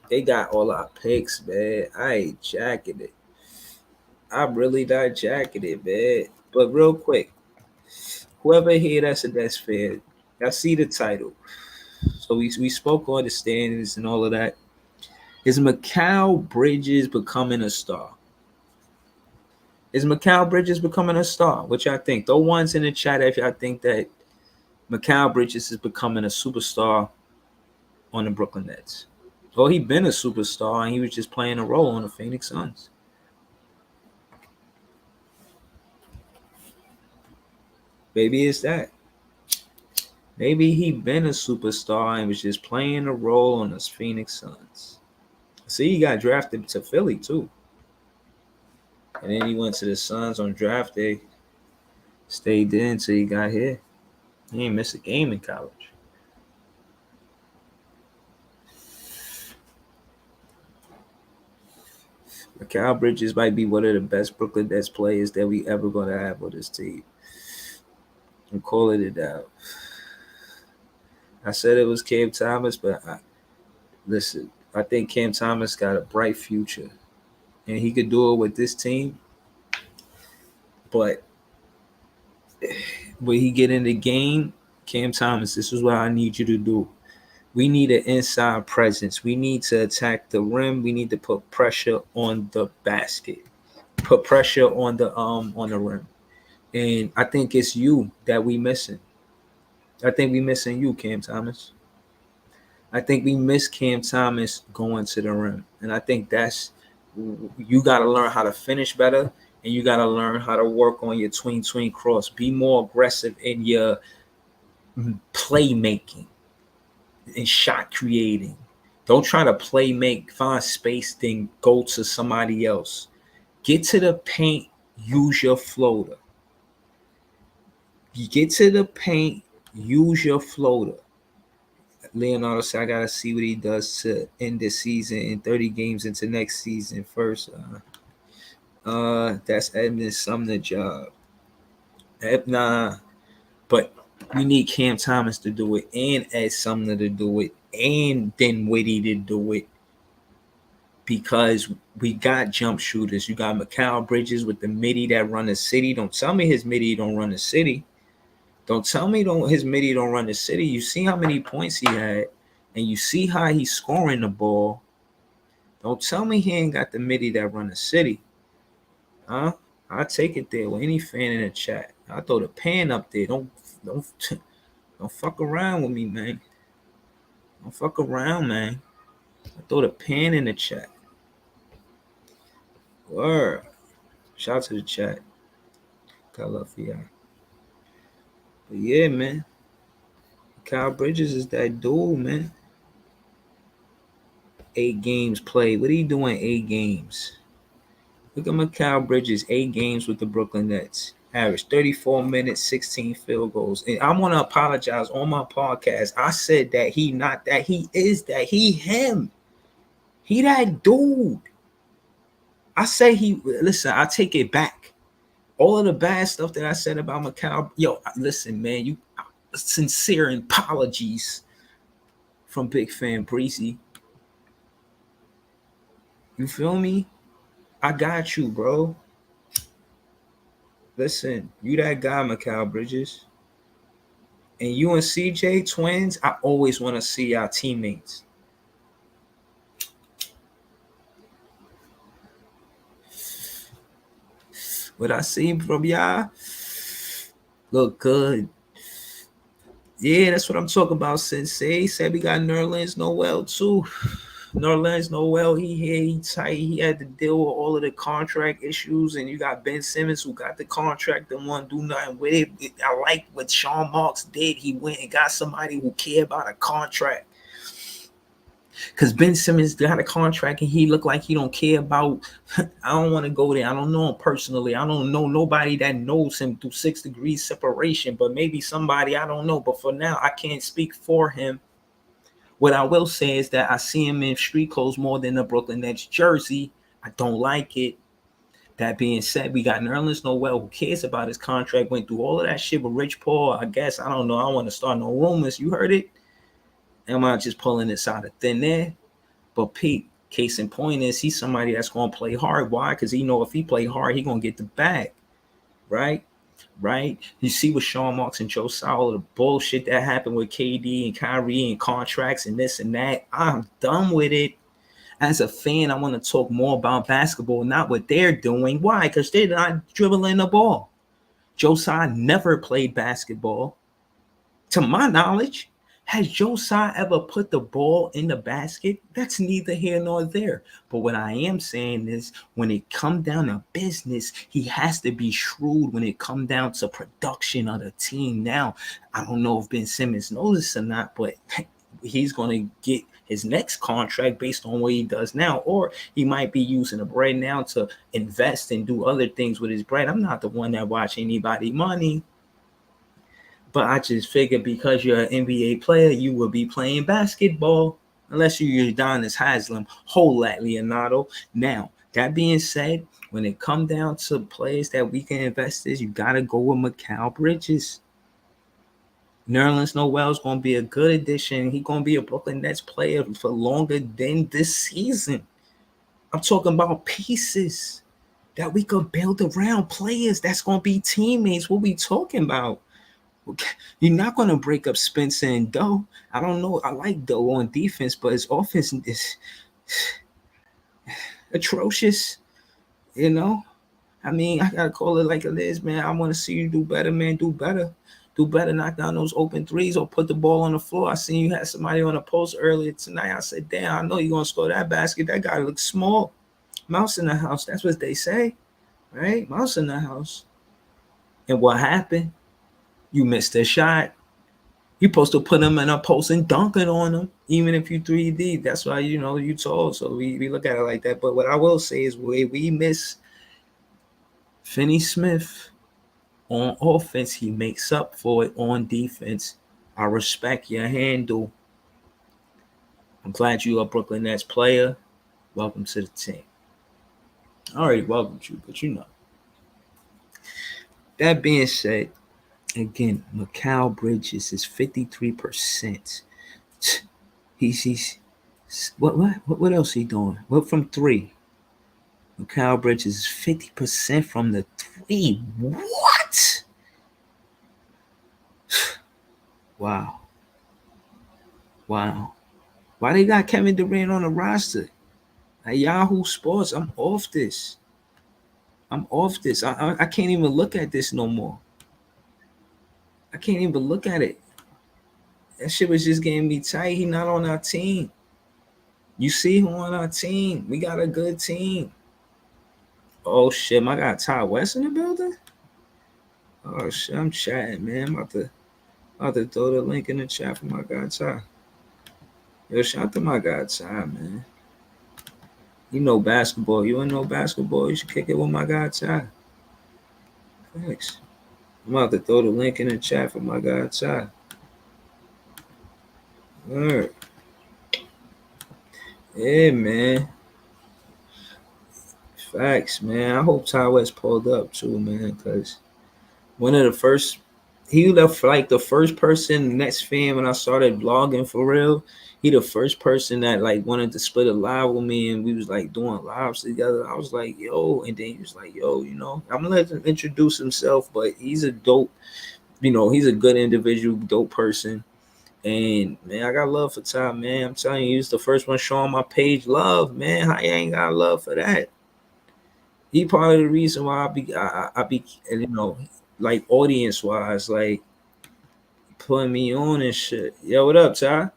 They got all our picks, man. I ain't jacking it. I'm really not jacking it, man. But real quick, whoever here that's a Nets fan, I see the title. So we spoke on the standings and all of that. Is Mikal Bridges becoming a star? Is Mikal Bridges becoming a star? What y'all think? Throw ones in the chat if y'all think that Mikal Bridges is becoming a superstar on the Brooklyn Nets. Well, he been a superstar and he was just playing a role on the Phoenix Suns. Maybe it's that. Maybe he been a superstar and was just playing a role on the Phoenix Suns. See, he got drafted to Philly too. And then he went to the Suns on draft day. Stayed there until he got here. He ain't missed a game in college. Mikal Bridges might be one of the best Brooklyn Nets players that we ever gonna have on this team. I'm calling it out. I said it was Cam Thomas, but listen, I think Cam Thomas got a bright future, and he could do it with this team. But when he get in the game, Cam Thomas, this is what I need you to do. We need an inside presence. We need to attack the rim. We need to put pressure on the basket. Put pressure on the rim. And I think it's you that we missing. I think we missing you, Cam Thomas. I think we miss Cam Thomas going to the rim. And I think that's you got to learn how to finish better and you got to learn how to work on your tween cross. Be more aggressive in your playmaking and shot creating. Don't try to play make, find space, then go to somebody else. Get to the paint, use your floater. You get to the paint, use your floater. Leonardo said, I gotta see what he does to end this season in 30 games into next season first. That's Edmund Sumner job. Nah, but we need Cam Thomas to do it and Ed Sumner to do it and then Witty to do it because we got jump shooters. You got Mikal Bridges with the midi that run the city. Don't tell me his midi don't run the city. Don't tell me his midi don't run the city. You see how many points he had, and you see how he's scoring the ball. Don't tell me he ain't got the midi that run the city. Huh? I take it there with any fan in the chat. I throw the pan up there. Don't fuck around with me, man. Don't fuck around, man. I throw the pen in the chat. Word. Shout out to the chat. Got love for y'all. But yeah, man. Kyle Bridges is that dude, man. 8 games played. What are you doing 8 games? Look at Mikal Bridges, 8 games with the Brooklyn Nets. Average 34 minutes, 16 field goals. And I want to apologize on my podcast. I said that he not that. He is that. He him. He that dude. I say he, listen, I take it back. All of the bad stuff that I said about Mikal. Yo, listen, man, you sincere apologies from Big Fan Breezy. You feel me? I got you, bro. Listen, you that guy, Mikal Bridges. And you and CJ twins, I always want to see our teammates. What I see from y'all look good. Yeah, that's what I'm talking about. Sensei said we got Nerlens Noel too. Nerlens Noel, he here, he tight. He had to deal with all of the contract issues, and you got Ben Simmons who got the contract and won't do nothing with it. I like what Sean Marks did. He went and got somebody who cared about a contract. Because Ben Simmons got a contract and he looked like he don't care about. I don't want to go there. I don't know him personally. I don't know nobody that knows him through 6 degrees separation, but maybe somebody, I don't know. But for now, I can't speak for him. What I will say is that I see him in street clothes more than the Brooklyn Nets jersey. I don't like it. That being said, we got Nerlens Noel who cares about his contract, went through all of that shit with Rich Paul. I guess, I don't know. I don't want to start no rumors. You heard it? Am I just pulling this out of thin air? But Pete, case in point is he's somebody that's going to play hard. Why? Because he know if he play hard, he going to get the bag. Right? Right? You see with Sean Marks and Joe Sowell, the bullshit that happened with KD and Kyrie and contracts and this and that. I'm done with it. As a fan, I want to talk more about basketball, not what they're doing. Why? Because they're not dribbling the ball. Josiah never played basketball. To my knowledge, has Josiah ever put the ball in the basket? That's neither here nor there. But what I am saying is when it comes down to business, he has to be shrewd when it comes down to production of the team. Now, I don't know if Ben Simmons knows this or not, but he's going to get his next contract based on what he does now, or he might be using the bread now to invest and do other things with his bread. I'm not the one that watch anybody money. But I just figured because you're an NBA player, you will be playing basketball. Unless you're Udonis Haslem, whole at Leonardo. Now, that being said, when it comes down to players that we can invest in, you got to go with Mikal Bridges. Nerlens Noel is going to be a good addition. He's going to be a Brooklyn Nets player for longer than this season. I'm talking about pieces that we could build around players that's going to be teammates. What we talking about? You're not going to break up Spencer and Doe. I don't know. I like Doe on defense, but his offense is atrocious. You know? I mean, I got to call it like it is, man. I want to see you do better, man. Do better. Do better. Knock down those open threes or put the ball on the floor. I seen you had somebody on the post earlier tonight. I said, damn, I know you're going to score that basket. That guy looks small. Mouse in the house. That's what they say, right? Mouse in the house. And what happened? You missed a shot. You're supposed to put them in a post and dunk it on them, even if you 3D. That's why, you told. So we look at it like that. But what I will say is where we miss Finney Smith on offense, he makes up for it on defense. I respect your handle. I'm glad you're a Brooklyn Nets player. Welcome to the team. I already welcomed you, but That being said, again, Mikal Bridges is 53%. He's what else he doing? Well, from 3. Mikal Bridges is 50% from the 3. What? Wow. Why they got Kevin Durant on the roster? At Yahoo Sports, I'm off this. I can't even look at this no more. I can't even look at it. That shit was just getting me tight. He not on our team. You see who on our team? We got a good team. Oh shit, my guy Ty West in the building. Oh shit, I'm chatting, man. I'm about to throw the link in the chat for my guy Ty. Yo, shout out to my guy Ty, man. You know basketball. You wanna know basketball? You should kick it with my guy Ty. Thanks. I'm about to throw the link in the chat for my guy Ty. Alright. Yeah, man. Facts, man. I hope Ty West pulled up too, man, because one of the first, he left like the first person, Nets fan, when I started blogging for real. He the first person that like wanted to split a live with me, and we was like doing lives together. I was like, yo, and then he was like, yo, I'm gonna let him introduce himself, but he's a dope, he's a good individual, dope person. And man, I got love for Ty, man. I'm telling you, he's the first one showing my page love, man. How you ain't got love for that? He part of the reason why I be like audience wise, like putting me on and shit. Yo, what up, Ty?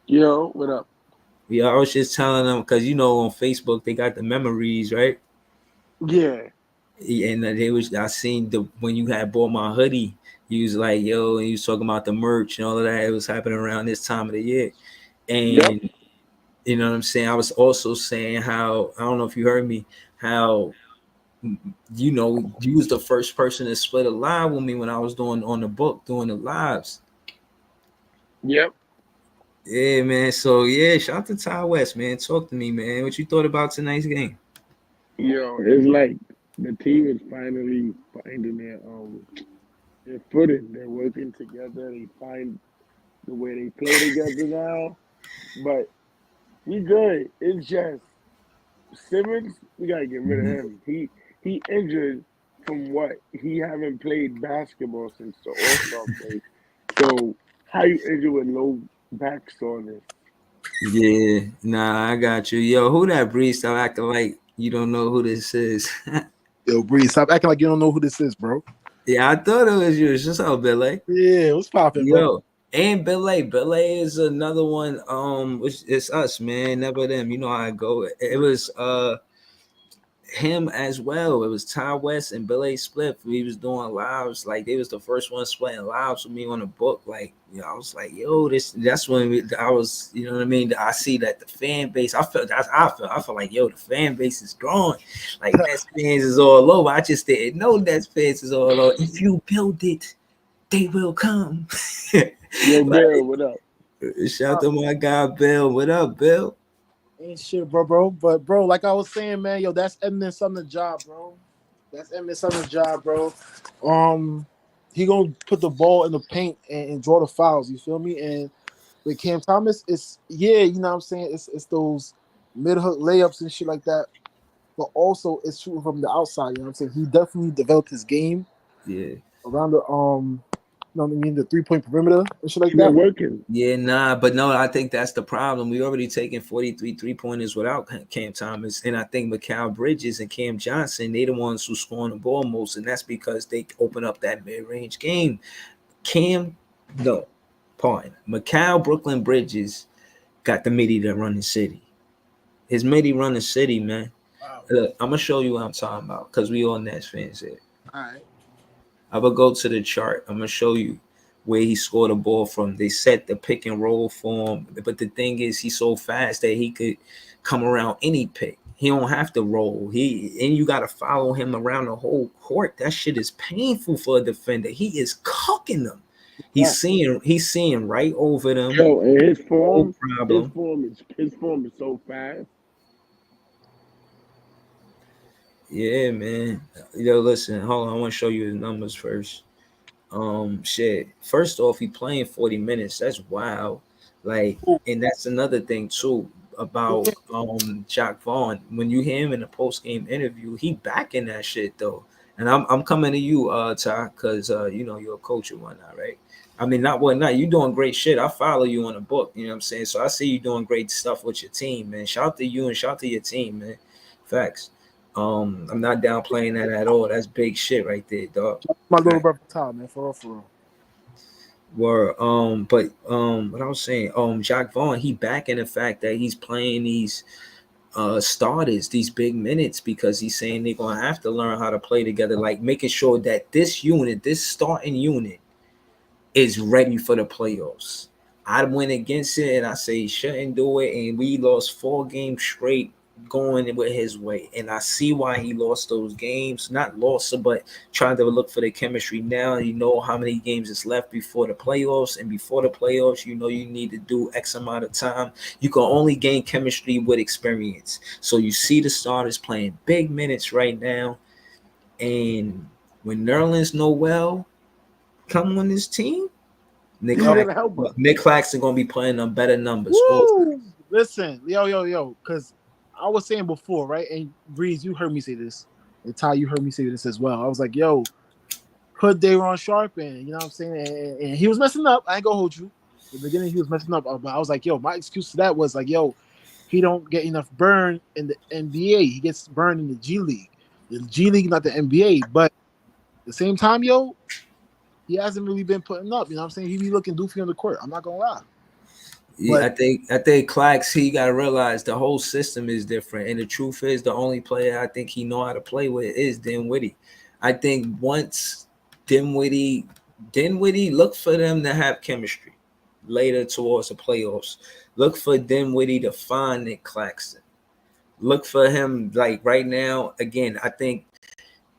Yo, what up? Yeah, I was just telling them because on Facebook they got the memories, right? Yeah. And they was I seen the when you had bought my hoodie, you was like, yo, and you was talking about the merch and all of that. It was happening around this time of the year, Yep. and you know what I'm saying. I was also saying how I don't know if you heard me how you was the first person to split a live with me when I was doing on the book, doing the lives. Yep. Yeah, man. So yeah, shout out to Ty West, man. Talk to me, man. What you thought about tonight's game? Yo, it's like the team is finally finding their footing. They're working together. They find the way they play together now. But we good. It's just Simmons. We gotta get rid of Mhm. him. He injured from what he haven't played basketball since the All Star break. So how you injured with low back soreness? Yeah, nah, I got you. Yo, who that Breeze? Stop acting like you don't know who this is. Yo, Breeze, stop acting like you don't know who this is, bro. Yeah, I thought it was you. What's up, Billy? Yeah, what's popping, bro? Yo, and Billy. Billy is another one. Which it's us, man. Never them. You know how I go. It was him as well. It was Ty West and Bill A. Spliff. We was doing lives. Like they was the first one splitting lives with me on the book. Like, I was like, yo, that's when I was, you know what I mean? I see that the fan base, I felt like, yo, the fan base is growing. Like Nets fans is all over. I just didn't know Nets fans is all over. If you build it, they will come. Yo, Bill, Like, what up? shout to my guy Bill. What up, Bill? Ain't shit, bro. But bro, like I was saying, man, yo, that's Eminem Sumner's job, bro. That's Eminem Sumner's job, bro. He gonna put the ball in the paint and draw the fouls. You feel me? And with Cam Thomas, it's you know what I'm saying. It's those mid hook layups and shit like that. But also, it's shooting from the outside. You know what I'm saying? He definitely developed his game Yeah. around the you know what I mean, the 3-point perimeter and shit like He been that. working. Yeah, nah, but no, I think that's the problem. We already taken 43 3-pointers without Cam Thomas. And I think Mikal Bridges and Cam Johnson, they the ones who scoring the ball most, and that's because they open up that mid-range game. Cam, no, pardon. Mikal Brooklyn Bridges got the midi that run the city. His midi run the city, man. Wow. Look, I'm gonna show you what I'm talking about because we all Nets fans here. All right. I will go to the chart. I'm gonna show you where he scored a ball from. They set the pick and roll for him, but the thing is, he's so fast that he could come around any pick. He don't have to roll. You got to follow him around the whole court. That shit is painful for a defender. He is cooking them. Yeah. He's seeing right over them. Yo, and No problem. his form is so fast. Yeah, man. Yo, listen, hold on. I want to show you his numbers first. Shit. First off, he playing 40 minutes. That's wild. Like, Who, and that's another thing too who about Jack Vaughn. When you hear him in a post game interview, he backing that shit though. And I'm coming to you, Ty, because you're a coach and whatnot, right? I mean, not whatnot. You doing great shit. I follow you on the book. You know what I'm saying? So I see you doing great stuff with your team, man. Shout out to you and shout out to your team, man. Facts. I'm not downplaying that at all. That's big shit right there, dog. my little Fact. brother Tom, man, for real, for real. Were what I was saying, Jacques Vaughn, he back in the fact that he's playing these starters these big minutes because he's saying they're gonna have to learn how to play together, like making sure that this starting unit is ready for the playoffs. I went against it and I say he shouldn't do it, and we lost 4 games straight going with his way. And I see why he lost those games. Not lost it, but trying to look for the chemistry now. You know how many games is left before the playoffs, and before the playoffs, you know you need to do X amount of time. You can only gain chemistry with experience. So you see the starters playing big minutes right now, and when Nerlens Noel come on this team, Nick He's Yo, gonna Claxton, help us. Nick Claxton gonna be playing on better numbers. Oh, woo! Listen, yo, because I was saying before, right? And Breeze, you heard me say this, and Ty, you heard me say this as well. I was like, yo, put Dayron Sharp in, you know what I'm saying? And he was messing up. I ain't gonna hold you. In the beginning, he was messing up, but I was like, yo, my excuse to that was like, yo, he don't get enough burn in the NBA. He gets burned in the G League. The G League, not the NBA. But at the same time, yo, he hasn't really been putting up. You know what I'm saying? He be looking doofy on the court. I'm not gonna lie. yeah, But I think Clax, he gotta realize the whole system is different. And the truth is the only player I think he know how to play with is Dinwiddie. I think once Dinwiddie Dinwiddie, look for them to have chemistry later towards the playoffs. Look for Dinwiddie to find Nick Claxton. Look for him like right now. Again, I think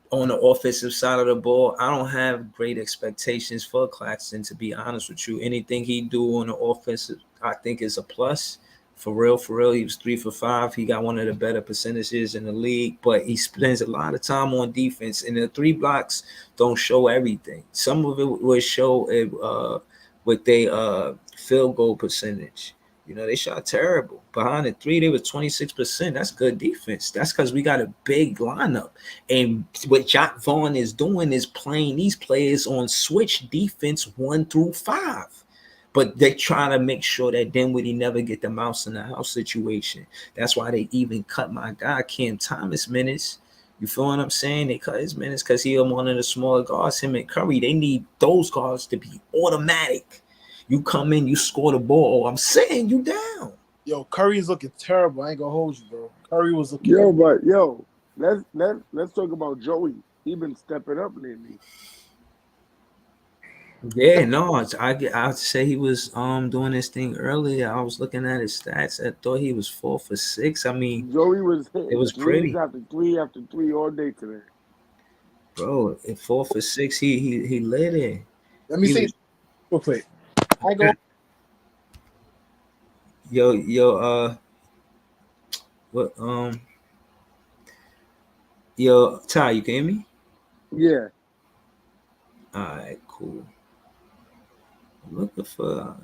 on the offensive side of the ball, I don't have great expectations for Claxton, to be honest with you. Anything he do on the offensive, I think is a plus. For real, he was 3 for 5. He got one of the better percentages in the league, but he spends a lot of time on defense, and the 3 blocks don't show everything. Some of it will show with their field goal percentage. You know, they shot terrible. Behind the 3, they were 26%. That's good defense. That's because we got a big lineup. And what Jacques Vaughn is doing is playing these players on switch defense 1 through 5. But they're trying to make sure that Dinwiddie never get the mouse in the house situation. That's why they even cut my guy Cam Thomas minutes. You feel what I'm saying? They cut his minutes because he was one of the smaller guards. Him and Curry, they need those guards to be automatic. You come in, you score the ball. I'm sitting you down. yo, Curry is looking terrible. I ain't gonna hold you, bro. Curry was looking. Yo, but yo, let's talk about Joey. He been stepping up lately. Yeah, no, I'd say he was doing this thing earlier. I was looking at his stats. I thought he was 4 for 6. I mean, Joey was it hitting was threes pretty, after three after three all day today. bro. At 4 for 6, he lit it. Let me He say was real quick. I go. yo what yo Ty, you can hear me? Yeah, All right, cool. I'm looking for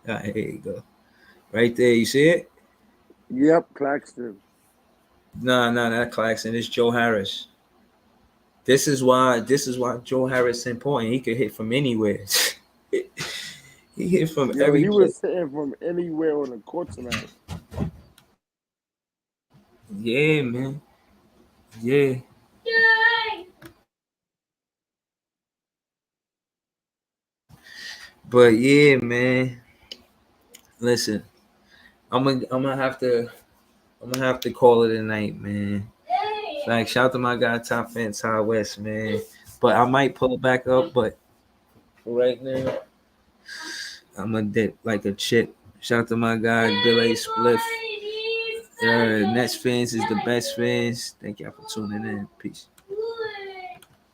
here you go. Right there, you see it? yep, Claxton. Nah, not Claxton. It's Joe Harris. This is why Joe Harris is important. He could hit from anywhere. He hit from Yo, every he place. was hitting from anywhere on the court tonight. Yeah, man. Yeah. But yeah, man. Listen, I'm gonna have to call it a night, man. Like shout out to my guy Top Fan Ty West, man. But I might pull it back up, but right now I'm gonna dip like a chip. Shout out to my guy Bill A. Spliff. Nets fans is the best fans. Thank y'all for tuning in. Peace.